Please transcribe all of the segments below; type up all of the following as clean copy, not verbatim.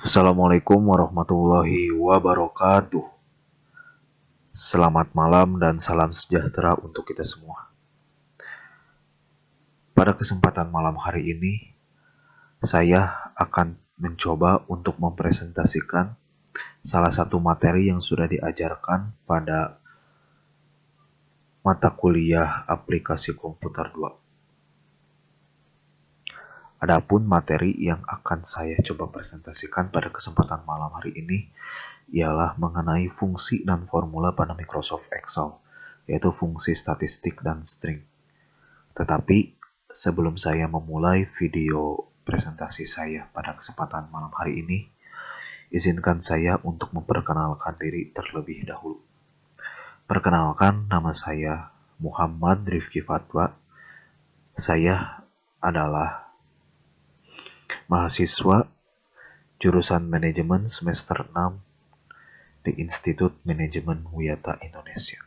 Assalamualaikum warahmatullahi wabarakatuh. Selamat malam dan salam sejahtera untuk kita semua. Pada kesempatan malam hari ini, saya akan mencoba untuk mempresentasikan salah satu materi yang sudah diajarkan pada mata kuliah aplikasi komputer 2. Adapun materi yang akan saya coba presentasikan pada kesempatan malam hari ini ialah mengenai fungsi dan formula pada Microsoft Excel, yaitu fungsi statistik dan string. Tetapi sebelum saya memulai video presentasi saya pada kesempatan malam hari ini, izinkan saya untuk memperkenalkan diri terlebih dahulu. Perkenalkan, nama saya Muhammad Rifki Fatwa. Saya adalah mahasiswa jurusan manajemen semester 6 di Institut Manajemen Wiyata Indonesia.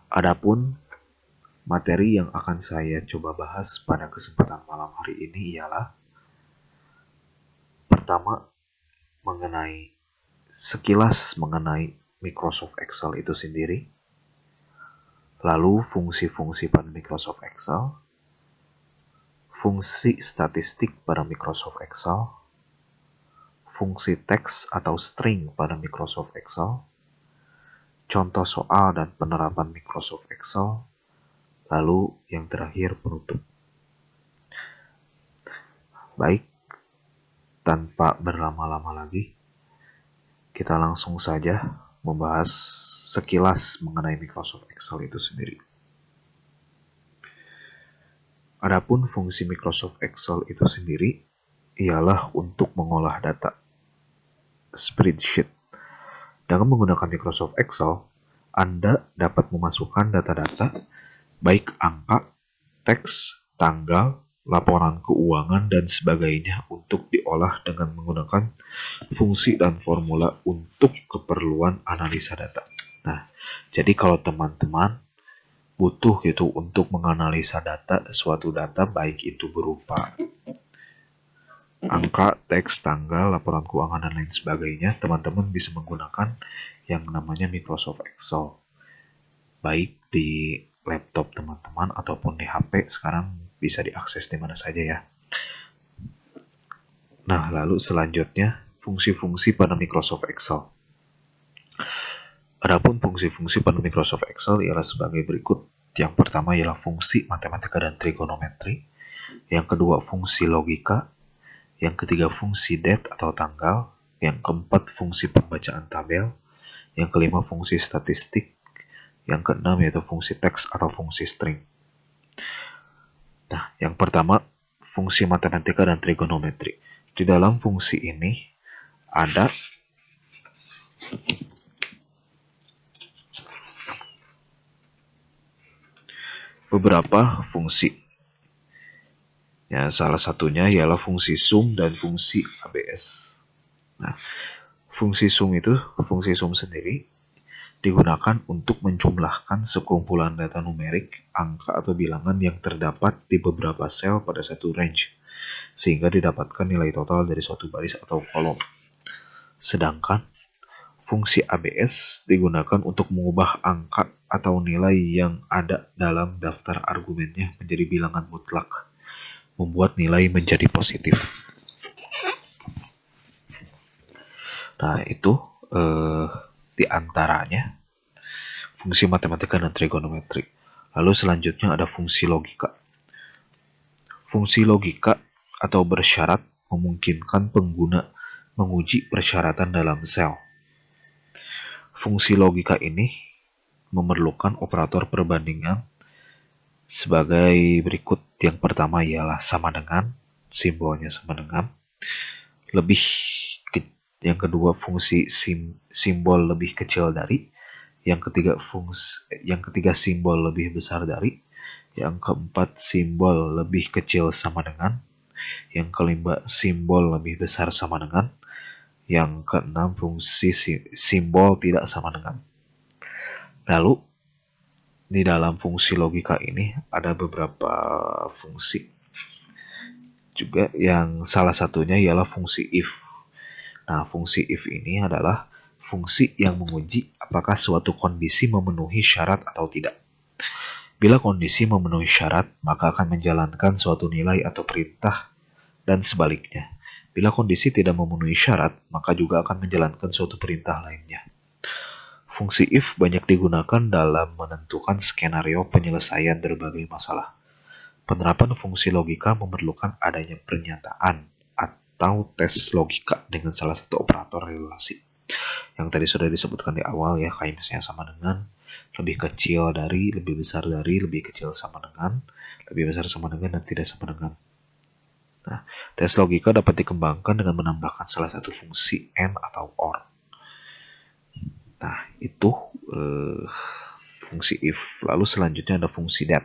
Adapun materi yang akan saya coba bahas pada kesempatan malam hari ini ialah pertama, sekilas mengenai Microsoft Excel itu sendiri, lalu fungsi-fungsi pada Microsoft Excel, fungsi statistik pada Microsoft Excel, fungsi teks atau string pada Microsoft Excel, contoh soal dan penerapan Microsoft Excel, lalu yang terakhir penutup. Baik, tanpa berlama-lama lagi, kita langsung saja membahas sekilas mengenai Microsoft Excel itu sendiri. Adapun fungsi Microsoft Excel itu sendiri ialah untuk mengolah data spreadsheet. Dengan menggunakan Microsoft Excel, Anda dapat memasukkan data-data baik angka, teks, tanggal, laporan keuangan, dan sebagainya untuk diolah dengan menggunakan fungsi dan formula untuk keperluan analisa data. Nah, jadi kalau teman-teman butuh gitu untuk menganalisa suatu data, baik itu berupa angka, teks, tanggal, laporan keuangan, dan lain sebagainya, teman-teman bisa menggunakan yang namanya Microsoft Excel. Baik di laptop teman-teman ataupun di HP, sekarang bisa diakses di mana saja ya. Nah, lalu selanjutnya, fungsi-fungsi pada Microsoft Excel. Adapun fungsi-fungsi pada Microsoft Excel ialah sebagai berikut. Yang pertama ialah fungsi matematika dan trigonometri. Yang kedua, fungsi logika. Yang ketiga, fungsi date atau tanggal. Yang keempat, fungsi pembacaan tabel. Yang kelima, fungsi statistik. Yang keenam yaitu fungsi teks atau fungsi string. Nah, yang pertama, fungsi matematika dan trigonometri. Di dalam fungsi ini ada beberapa fungsi. Ya, salah satunya ialah fungsi sum dan fungsi ABS. Nah, fungsi sum sendiri digunakan untuk menjumlahkan sekumpulan data numerik, angka atau bilangan yang terdapat di beberapa sel pada satu range, sehingga didapatkan nilai total dari suatu baris atau kolom. Sedangkan fungsi ABS digunakan untuk mengubah angka atau nilai yang ada dalam daftar argumennya menjadi bilangan mutlak, membuat nilai menjadi positif. Nah, itu di antaranya fungsi matematika dan trigonometri. Lalu selanjutnya ada fungsi logika. Fungsi logika atau bersyarat memungkinkan pengguna menguji persyaratan dalam sel. Fungsi logika ini memerlukan operator perbandingan sebagai berikut. Yang pertama ialah sama dengan, simbolnya sama dengan, yang kedua fungsi simbol lebih kecil dari, yang ketiga simbol lebih besar dari, yang keempat simbol lebih kecil sama dengan, yang kelima simbol lebih besar sama dengan, yang keenam fungsi simbol tidak sama dengan. Lalu di dalam fungsi logika ini ada beberapa fungsi juga yang salah satunya ialah fungsi if. Nah, fungsi if ini adalah fungsi yang menguji apakah suatu kondisi memenuhi syarat atau tidak. Bila kondisi memenuhi syarat, maka akan menjalankan suatu nilai atau perintah, dan sebaliknya. Bila kondisi tidak memenuhi syarat, maka juga akan menjalankan suatu perintah lainnya. Fungsi if banyak digunakan dalam menentukan skenario penyelesaian berbagai masalah. Penerapan fungsi logika memerlukan adanya pernyataan atau tes logika dengan salah satu operator relasi. Yang tadi sudah disebutkan di awal ya, kayak misalnya sama dengan, lebih kecil dari, lebih besar dari, lebih kecil sama dengan, lebih besar sama dengan, dan tidak sama dengan. Nah, tes logika dapat dikembangkan dengan menambahkan salah satu fungsi and atau or. Nah, itu fungsi if. Lalu selanjutnya ada fungsi that.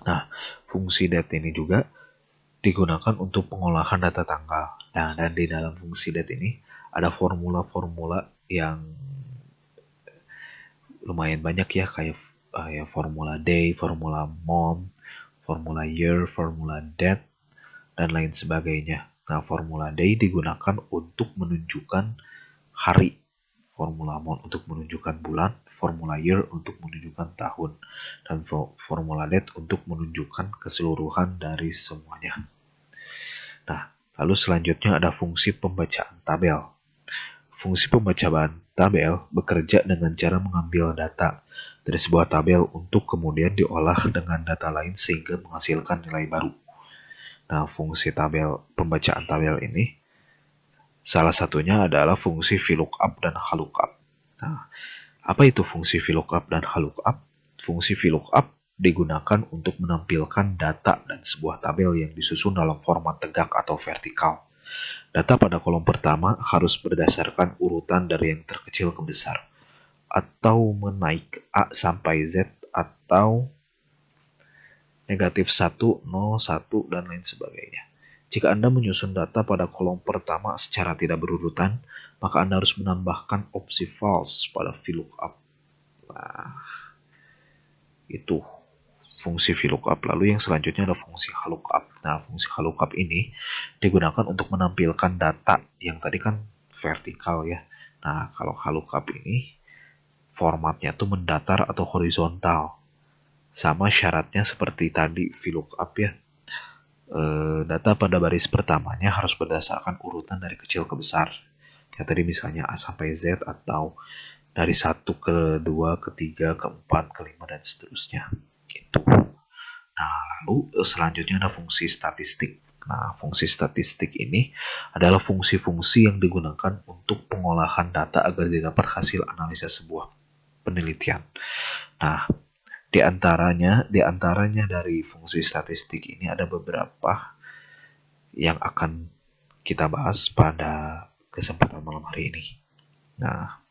Nah, fungsi that ini juga digunakan untuk pengolahan data tanggal. Nah, dan di dalam fungsi that ini ada formula-formula yang lumayan banyak ya, kayak ya formula day, formula month, formula year, formula date, dan lain sebagainya. Nah, formula day digunakan untuk menunjukkan hari, formula month untuk menunjukkan bulan, formula year untuk menunjukkan tahun, dan formula date untuk menunjukkan keseluruhan dari semuanya. Nah, lalu selanjutnya ada fungsi pembacaan tabel. Fungsi pembacaan tabel bekerja dengan cara mengambil data dari sebuah tabel untuk kemudian diolah dengan data lain sehingga menghasilkan nilai baru. Nah, fungsi pembacaan tabel ini salah satunya adalah fungsi VLOOKUP dan HLOOKUP. Nah, apa itu fungsi VLOOKUP dan HLOOKUP? Fungsi VLOOKUP digunakan untuk menampilkan data dan sebuah tabel yang disusun dalam format tegak atau vertikal. Data pada kolom pertama harus berdasarkan urutan dari yang terkecil ke besar, atau menaik A sampai Z, atau negatif 1, 0, 1, dan lain sebagainya. Jika Anda menyusun data pada kolom pertama secara tidak berurutan, maka Anda harus menambahkan opsi false pada VLOOKUP. Nah, itu fungsi VLOOKUP. Lalu yang selanjutnya ada fungsi HLOOKUP. Nah, fungsi HLOOKUP ini digunakan untuk menampilkan data yang tadi kan vertikal ya. Nah, kalau HLOOKUP ini formatnya tuh mendatar atau horizontal. Sama syaratnya seperti tadi VLOOKUP ya. Data pada baris pertamanya harus berdasarkan urutan dari kecil ke besar. Kayak tadi misalnya A sampai Z, atau dari 1 ke 2, ke 3, ke 4, ke 5, dan seterusnya. Gitu. Nah, lalu selanjutnya ada fungsi statistik. Nah, fungsi statistik ini adalah fungsi-fungsi yang digunakan untuk pengolahan data agar didapat hasil analisa sebuah penelitian. Nah, di antaranya dari fungsi statistik ini ada beberapa yang akan kita bahas pada kesempatan malam hari ini. Nah,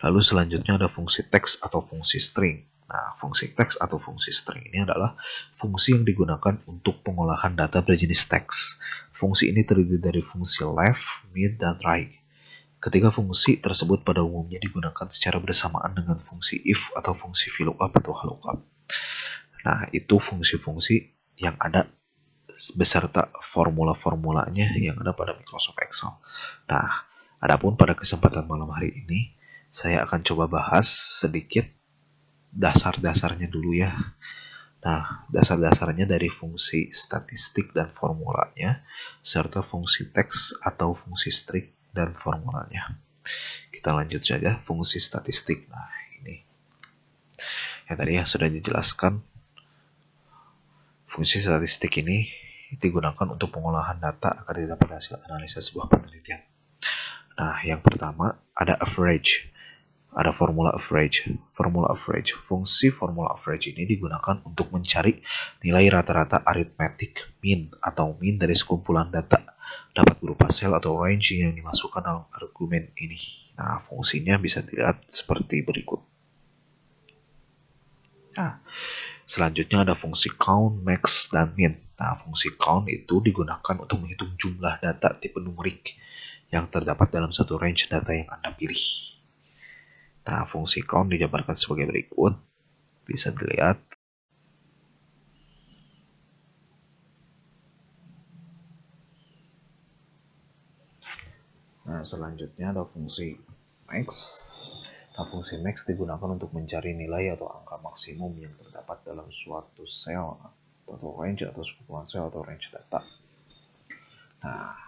lalu selanjutnya ada fungsi teks atau fungsi string. Nah, fungsi teks atau fungsi string ini adalah fungsi yang digunakan untuk pengolahan data berjenis teks. Fungsi ini terdiri dari fungsi left, mid, dan right. Ketiga fungsi tersebut pada umumnya digunakan secara bersamaan dengan fungsi if atau fungsi VLOOKUP atau HLOOKUP. Nah, itu fungsi-fungsi yang ada beserta formula-formulanya yang ada pada Microsoft Excel. Nah, adapun pada kesempatan malam hari ini, saya akan coba bahas sedikit dasar-dasarnya dulu ya. Nah, dasar-dasarnya dari fungsi statistik dan formulanya, serta fungsi teks atau fungsi string dan formulanya. Kita lanjut saja fungsi statistik. Nah, ini yang tadi yang sudah dijelaskan. Fungsi statistik ini digunakan untuk pengolahan data agar didapat hasil analisa sebuah penelitian. Nah, yang pertama ada average. Ada formula average. Formula average. Fungsi formula average ini digunakan untuk mencari nilai rata-rata aritmetik mean atau mean dari sekumpulan data. Dapat berupa sel atau range yang dimasukkan dalam argumen ini. Nah, fungsinya bisa dilihat seperti berikut. Nah, selanjutnya ada fungsi count, max, dan min. Nah, fungsi count itu digunakan untuk menghitung jumlah data tipe numerik yang terdapat dalam satu range data yang Anda pilih. Nah, fungsi count dijabarkan sebagai berikut. Bisa dilihat. Nah, selanjutnya ada fungsi max. Nah, fungsi max digunakan untuk mencari nilai atau angka maksimum yang terdapat dalam suatu sel atau range atau sekumpulan sel atau range data. Nah,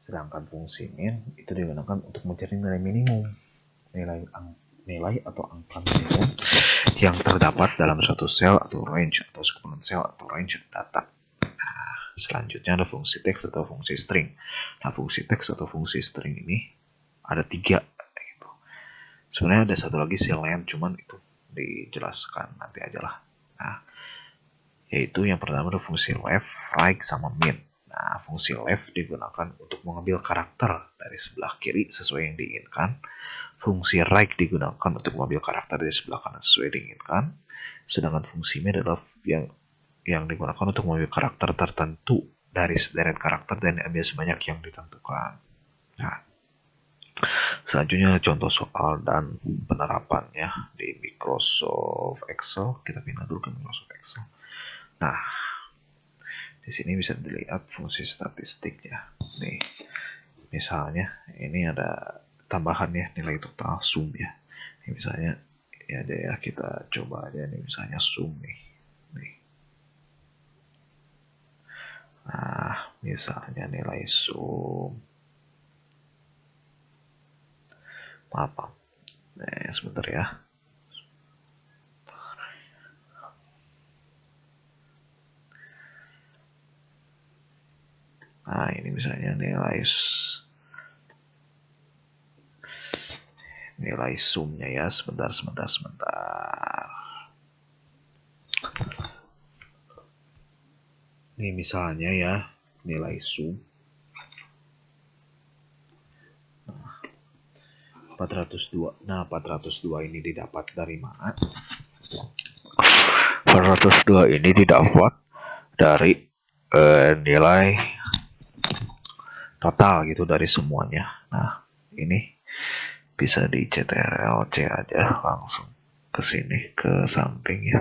sedangkan fungsi min itu digunakan untuk mencari nilai minimum, nilai atau angka minimum yang terdapat dalam suatu sel atau range atau sekumpulan sel atau range data. Selanjutnya ada fungsi teks atau fungsi string. Nah, fungsi teks atau fungsi string ini ada 3. Gitu. Sebenarnya ada satu lagi sih lain, cuman itu dijelaskan nanti aja lah. Nah, yaitu yang pertama ada fungsi left, right, sama min. Nah, fungsi left digunakan untuk mengambil karakter dari sebelah kiri sesuai yang diinginkan. Fungsi right digunakan untuk mengambil karakter dari sebelah kanan sesuai yang diinginkan. Sedangkan fungsi min adalah yang digunakan untuk mengambil karakter tertentu dari sederet karakter dan diambil sebanyak yang ditentukan. Nah, selanjutnya contoh soal dan penerapannya di Microsoft Excel. Kita pindah dulu ke Microsoft Excel. Nah, di sini bisa dilihat fungsi statistik ya. Nih, misalnya ini ada tambahan ya, nilai total sum ya. Ini misalnya ya ada ya, kita coba aja nih misalnya sum nih. Nah, misalnya nilai sum. Maaf. Sebentar ya. Nah, ini misalnya nilai sumnya ya. Sebentar. Ini misalnya ya, nilai sum 402. Nah, 402 ini didapat dari mana? 402 ini didapat dari nilai total gitu dari semuanya. Nah, ini bisa di CTRL-C aja langsung ke sini, ke samping ya.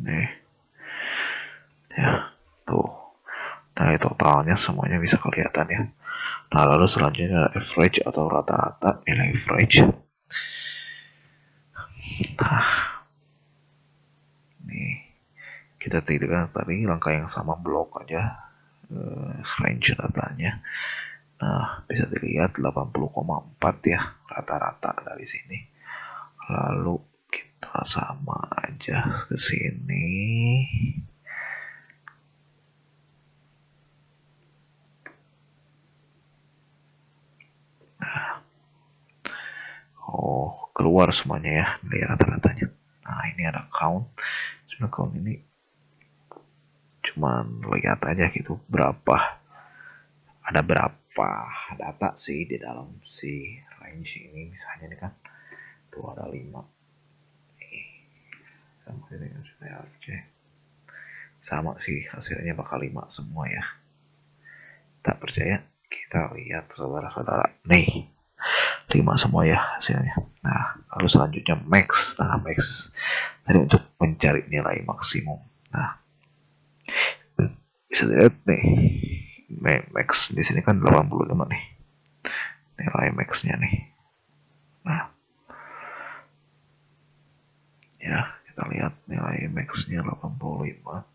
Nih. Ya, tuh. Nah, totalnya semuanya bisa kelihatan ya. Nah, lalu selanjutnya average atau rata-rata, nilai average. Nah, nih kita tidak tadi langkah yang sama, blok aja range datanya. Nah, bisa dilihat 80,4 ya rata-rata dari sini. Lalu kita sama aja ke sini. Oh, keluar semuanya ya, nilai rata-ratanya. Nah, ini ada count. Sebenarnya count ini cuman lihat aja gitu ada berapa data sih di dalam si range ini. Misalnya ini kan tuh ada 5 sama dengan VRC, sama sih hasilnya bakal 5 semua ya. Tak percaya, kita lihat saudara-saudara nih, 5 semua ya hasilnya. Nah, lalu selanjutnya max. Nah, max tadi untuk mencari nilai maksimum. Nah, bisa dilihat nih, max di sini kan 85 nih nilai maxnya nih. Nah, ya kita lihat nilai maxnya 85.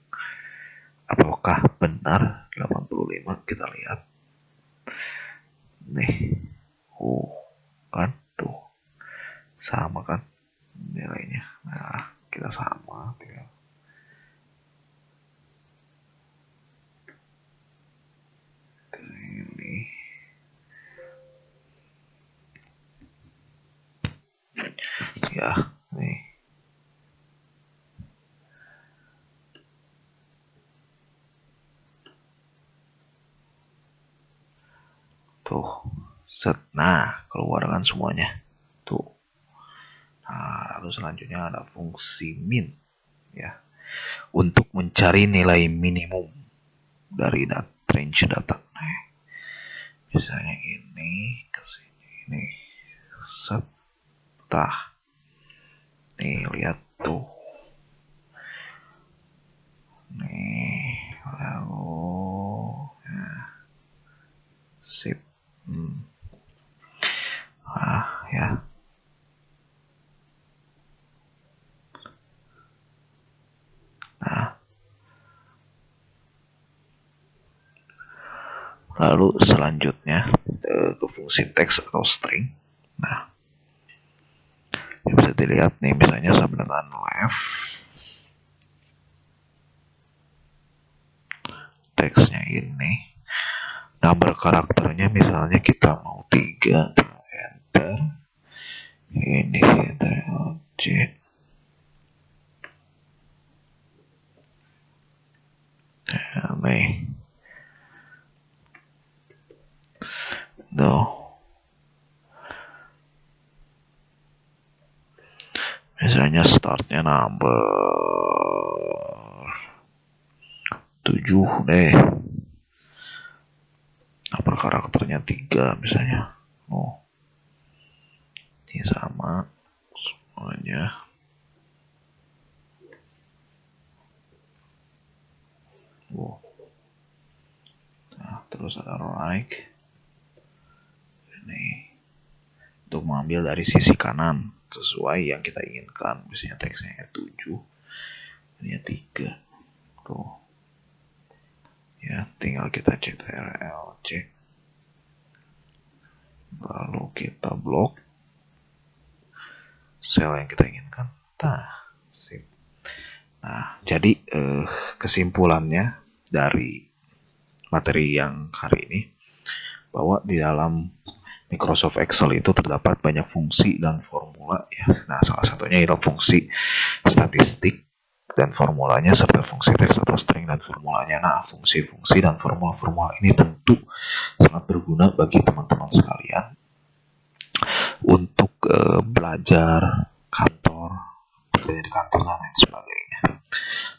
Apakah benar 85? Kita lihat nih. Kan tuh sama kan nilainya. Nah, kita sama tinggal ke sini. Ya, nih. Tuh. Set. Nah, keluar kan semuanya. Tuh. Nah, lalu selanjutnya ada fungsi min ya. Untuk mencari nilai minimum dari range data. Nah, misalnya ini ke sini nih. Set. Tah. Nih, lihat tuh. Nih, lalu Lalu selanjutnya ke fungsi teks atau string. Nah, bisa dilihat nih, misalnya saya dengan left, teksnya ini, number karakternya misalnya kita mau 3, enter, ini enter objek, nih, no, misalnya startnya number 7 deh, number karakternya 3 misalnya. Oh, ini sama semuanya. Oh. Nah, terus ada like ini untuk mengambil dari sisi kanan sesuai yang kita inginkan. Misalnya teksnya 7, ini 3. Tuh. Ya, tinggal kita ctrl C. Lalu kita blok sel yang kita inginkan. Sip. Nah, jadi kesimpulannya dari materi yang hari ini, bahwa di dalam Microsoft Excel itu terdapat banyak fungsi dan formula ya. Nah, salah satunya adalah fungsi statistik dan formulanya, serta fungsi teks atau string dan formulanya. Nah, fungsi-fungsi dan formula-formula ini tentu sangat berguna bagi teman-teman sekalian untuk belajar kantor, bekerja di kantor dan lain sebagainya.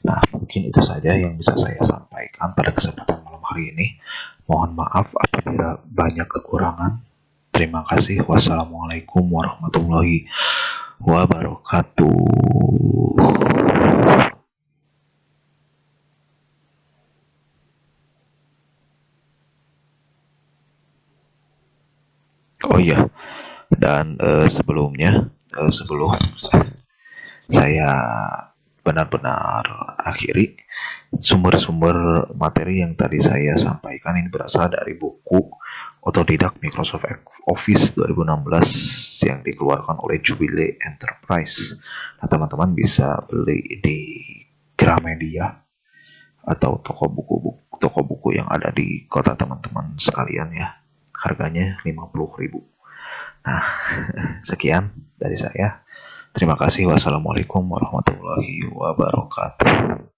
Nah, mungkin itu saja yang bisa saya sampaikan pada kesempatan malam hari ini. Mohon maaf apabila banyak kekurangan. Terima kasih. Wassalamualaikum warahmatullahi wabarakatuh. Oh iya, dan sebelum saya benar-benar akhiri, sumber-sumber materi yang tadi saya sampaikan ini berasal dari buku Otodidak Microsoft Office 2016 yang dikeluarkan oleh Jubilee Enterprise. Nah, teman-teman bisa beli di Gramedia atau toko buku yang ada di kota teman-teman sekalian ya. Harganya 50.000. Nah, sekian dari saya. Terima kasih. Wassalamualaikum warahmatullahi wabarakatuh.